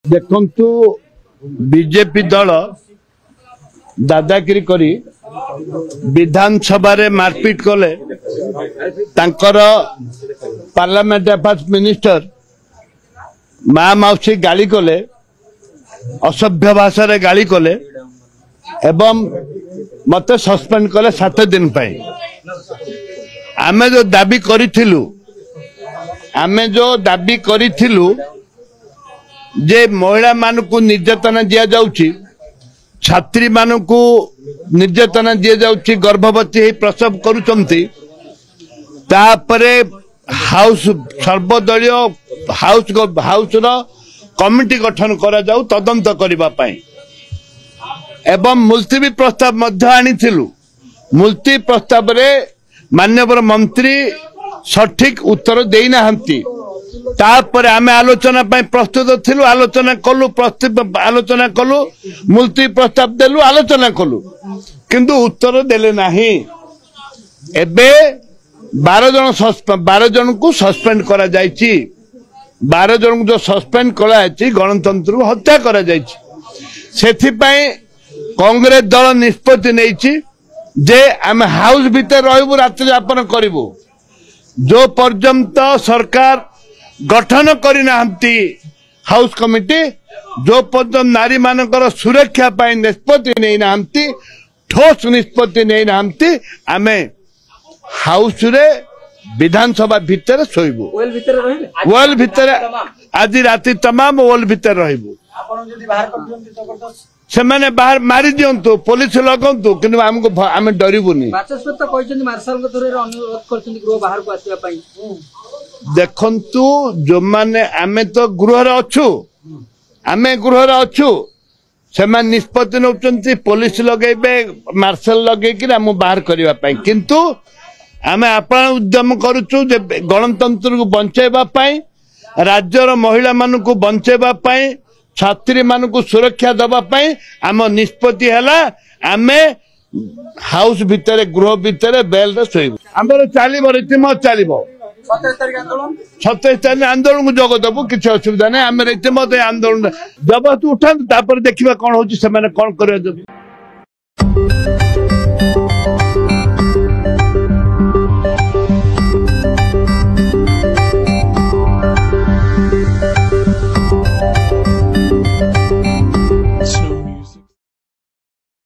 देखंतु बीजेपी दल दादागिरी करी विधानसभा रे मारपीट कले तांकर पार्लियामेंट अफेयर्स मिनिस्टर माँ मौसी गाली कले असभ्य भाषा रे गाली कले एवं मत सस्पेंड कले 7 दिन पाई। आमे जो दाबी करिथिलु जे महिला मानकु निर्यातना दिया जाउची, छात्री मानकु निर्यातना दिया जाउची, गर्भवती ही प्रसव करूचंती, तापरे हाउस सर्वदलीय हाउस रो कमिटी गठन करा जाऊ तदंत करबा पई एवं मुलतवी प्रस्ताव मध्य आनिथिलु। मुलतवी प्रस्ताव रे माननीय मंत्री सठिक उत्तर देना हंती। तापर आमे आलोचना पई प्रस्तुत थिलु, आलोचना कलु मुलतवी प्रस्ताव देलु, आलोचना कलु किंतु उत्तर देले नाही। एबे 12 जन को सस्पेंड करा जायछि। 12 जन को जो सस्पेंड करा जायछि गणतंत्र को हत्या करा जायछि। सेथि पई कांग्रेस दल निष्पत्ति नेछि जे आमे हाउस भीतर रहबो, रात्रि यापन करिवो। जो पर्यंत सरकार गठन करिनाहंती हाउस कमिटी, जो पर्यंत नारी मानकर सुरक्षा पाई निष्पत्ति नै नाहंती, ठोस निष्पत्ति नै नाहंती, आमे हाउस रे विधानसभा भीतर सोइबो। वेल भीतर आज राति तमाम वेल भीतर रहबो। से माने बाहर मारी दियंतु, पुलिस लगंतु, किंतु हमको आमे डरिबुनी। बाचस्पति कहचंदी मार्शल को थोरे अनुरोध करचंदी गृह बाहर को आसीबा पई। देखंतु जो माने आमे तो गृह रे अछु, आमे गृह रे अछु, से मान निष्पत्ति नउचंती, पुलिस लगेबे, मार्शल लगै कि हम बाहर करबा पई। किंतु आमे आपण उद्यम करूछु जे गणतंत्र को बंचाइबा पई, राज्यर महिला मान को बंचाइबा पई, छात्री मान को सुरक्षा दबा पई आम निष्पत्ति हैला आमे हाउस भीतर गृह भीतर बेल रे सोइबो। हमर चालिबो रीतिमत चालिबो। 27 तारिख आंदोलन को जोग दबो, किछ असुविधा नै। हम रीतिमत आंदोलन जब उठान तापर देखिबा कोन होची, से माने कोन करे।